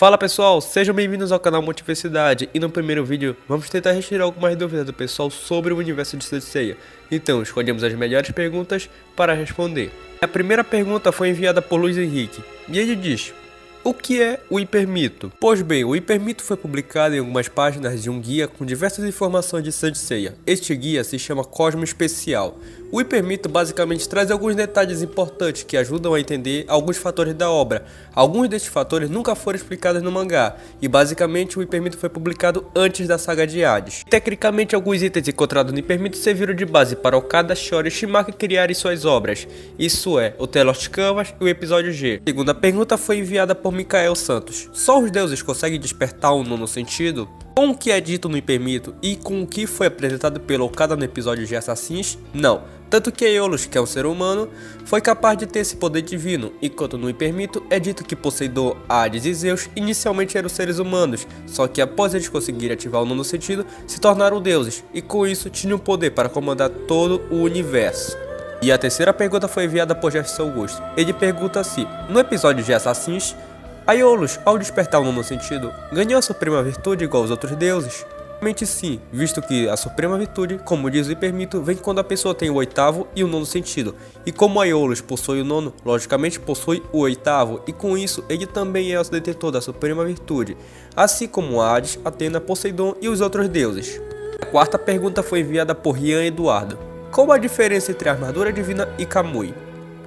Fala pessoal, sejam bem-vindos ao canal Multiversidade e no primeiro vídeo vamos tentar retirar algumas dúvidas do pessoal sobre o universo de Saint Seiya. Então escolhemos as melhores perguntas para responder. A primeira pergunta foi enviada por Luiz Henrique e ele diz: o que é o hipermito? Pois bem, o hipermito foi publicado em algumas páginas de um guia com diversas informações de Saint Seiya. Este guia se chama Cosmo Especial. O hipermito basicamente traz alguns detalhes importantes que ajudam a entender alguns fatores da obra. Alguns desses fatores nunca foram explicados no mangá, e basicamente o hipermito foi publicado antes da saga de Hades. Tecnicamente, alguns itens encontrados no hipermito serviram de base para Okada, Shory e Shimaki criarem suas obras. Isso é, o The Lost Canvas e o episódio G. A segunda pergunta foi enviada por Mikael Santos. Só os deuses conseguem despertar o nono sentido? Com o que é dito no hipermito e com o que foi apresentado pelo Okada no episódio de Assassins? Não. Tanto que Aeolus, que é um ser humano, foi capaz de ter esse poder divino, enquanto no hipermito é dito que Poseidon, Hades e Zeus inicialmente eram seres humanos, só que após eles conseguirem ativar o nono sentido, se tornaram deuses, e com isso tinham poder para comandar todo o universo. E a terceira pergunta foi enviada por Jefferson Augusto. Ele pergunta se, no episódio de Assassins, Aeolus, ao despertar o nono sentido, ganhou a suprema virtude igual aos outros deuses? Realmente sim, visto que a suprema virtude, como diz o hipermito, vem quando a pessoa tem o oitavo e o nono sentido. E como Aeolus possui o nono, logicamente possui o oitavo, e com isso ele também é o detentor da suprema virtude, assim como Hades, Atena, Poseidon e os outros deuses. A quarta pergunta foi enviada por Rian Eduardo. Qual a diferença entre a armadura divina e Kamui?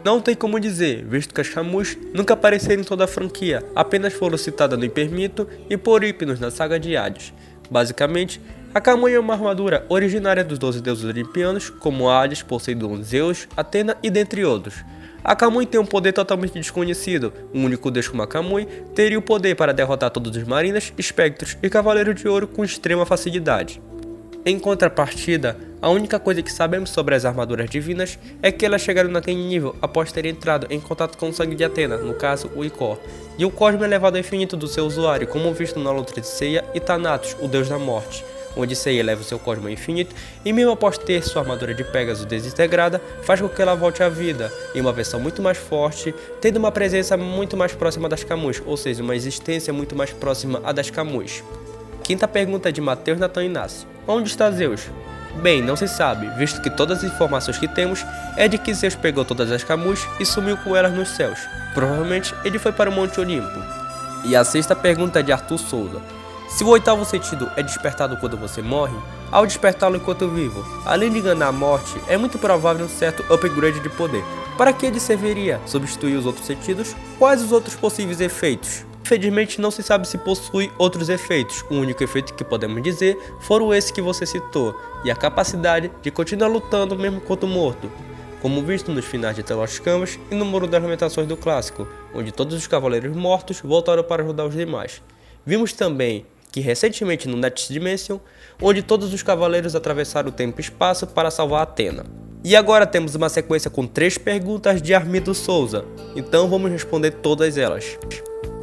Não tem como dizer, visto que as Kamuis nunca apareceram em toda a franquia, apenas foram citadas no hipermito e por Hypnos na saga de Hades. Basicamente, a Kamui é uma armadura originária dos 12 deuses olimpianos, como Hades, Poseidon, Zeus, Atena e dentre outros. A Kamui tem um poder totalmente desconhecido. Um único deus como a Kamui teria o poder para derrotar todos os marinas, espectros e cavaleiros de ouro com extrema facilidade. Em contrapartida, a única coisa que sabemos sobre as armaduras divinas é que elas chegaram naquele nível após terem entrado em contato com o sangue de Atena, no caso o Ichor, e o cosmo é levado ao infinito do seu usuário, como visto na luta de Seiya e Thanatos, o deus da morte, onde Seiya leva o seu cosmo ao infinito e mesmo após ter sua armadura de Pégaso desintegrada, faz com que ela volte à vida, em uma versão muito mais forte, tendo uma presença muito mais próxima das Kamuis, ou seja, uma existência muito mais próxima à das Kamuis. Quinta pergunta é de Mateus Natan Inácio. Onde está Zeus? Bem, não se sabe, visto que todas as informações que temos é de que Zeus pegou todas as Kamuis e sumiu com elas nos céus. Provavelmente ele foi para o Monte Olimpo. E a sexta pergunta é de Arthur Souza. Se o oitavo sentido é despertado quando você morre, ao despertá-lo enquanto vivo, além de enganar a morte, é muito provável um certo upgrade de poder. Para que ele serviria? Substituir os outros sentidos? Quais os outros possíveis efeitos? Infelizmente não se sabe se possui outros efeitos, o único efeito que podemos dizer foram esses que você citou, e a capacidade de continuar lutando mesmo quando morto, como visto nos finais de The Lost Canvas e no Muro das Lamentações do clássico, onde todos os cavaleiros mortos voltaram para ajudar os demais. Vimos também que recentemente no Next Dimension, onde todos os cavaleiros atravessaram o tempo e espaço para salvar Atena. E agora temos uma sequência com 3 perguntas de Armindo Souza, então vamos responder todas elas.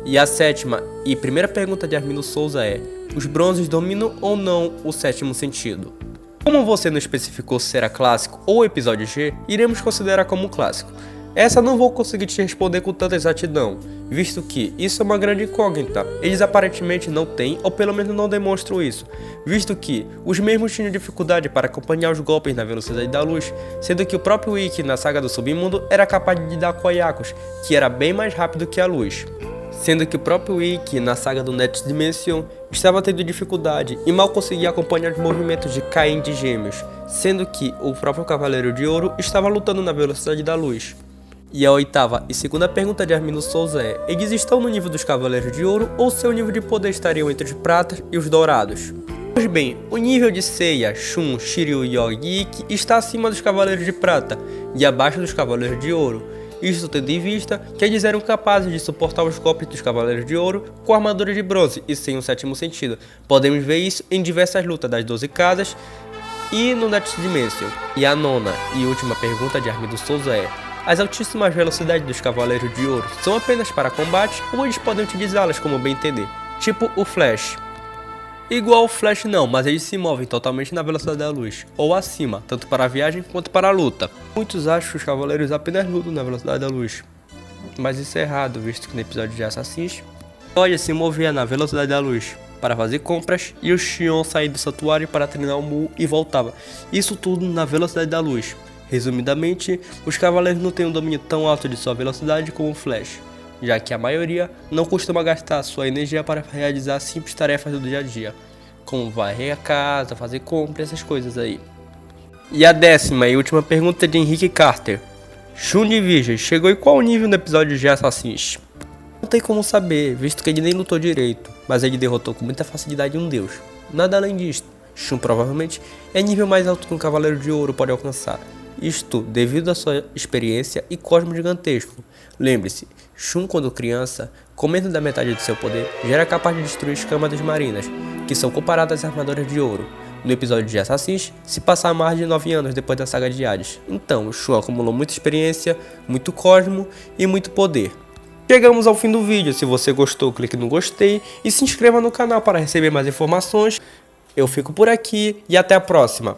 E a sétima e primeira pergunta de Armindo Souza é: os bronzes dominam ou não o sétimo sentido? Como você não especificou se era clássico ou episódio G, iremos considerar como clássico. Essa não vou conseguir te responder com tanta exatidão, visto que isso é uma grande incógnita. Eles aparentemente não têm, ou pelo menos não demonstram isso, visto que os mesmos tinham dificuldade para acompanhar os golpes na velocidade da luz, sendo que o próprio Ikki na saga do Submundo era capaz de dar Koyakus, que era bem mais rápido que a luz. Sendo que o próprio Ikki, na saga do Next Dimension, estava tendo dificuldade e mal conseguia acompanhar os movimentos de Caim de Gêmeos, sendo que o próprio Cavaleiro de Ouro estava lutando na velocidade da luz. E a oitava e segunda pergunta de Armindo Souza é: eles estão no nível dos Cavaleiros de Ouro ou seu nível de poder estaria entre os pratas e os dourados? Pois bem, o nível de Seiya, Shun, Shiryu, Yogi e Ikki está acima dos Cavaleiros de Prata e abaixo dos Cavaleiros de Ouro. Isso tendo em vista que eles eram capazes de suportar os golpes dos Cavaleiros de Ouro com armadura de bronze e sem o sétimo sentido. Podemos ver isso em diversas lutas das 12 casas e no Next Dimension. E a nona e última pergunta de Armindo Souza é: as altíssimas velocidades dos Cavaleiros de Ouro são apenas para combate ou eles podem utilizá-las como bem entender, tipo o Flash? Igual o Flash não, mas eles se movem totalmente na velocidade da luz, ou acima, tanto para a viagem quanto para a luta. Muitos acham que os cavaleiros apenas lutam na velocidade da luz, mas isso é errado, visto que no episódio de Assassins, Dodge se movia na velocidade da luz para fazer compras e o Xion saía do santuário para treinar o Mu e voltava. Isso tudo na velocidade da luz. Resumidamente, os cavaleiros não têm um domínio tão alto de sua velocidade como o Flash, já que a maioria não costuma gastar sua energia para realizar simples tarefas do dia a dia, como varrer a casa, fazer compras, essas coisas aí. E a 10ª e última pergunta é de Henrique Carter. Shun de Virgem chegou em qual nível no episódio de Assassins? Não tem como saber, visto que ele nem lutou direito, mas ele derrotou com muita facilidade um deus. Nada além disto, Shun provavelmente é nível mais alto que um Cavaleiro de Ouro pode alcançar. Isto devido à sua experiência e cosmo gigantesco. Lembre-se, Shun quando criança, com menos da metade de seu poder, já era capaz de destruir as camadas marinas, que são comparadas às armaduras de ouro. No episódio de Assassins, se passa mais de 9 anos depois da saga de Hades. Então, Shun acumulou muita experiência, muito cosmo e muito poder. Chegamos ao fim do vídeo, se você gostou, clique no gostei e se inscreva no canal para receber mais informações. Eu fico por aqui e até a próxima.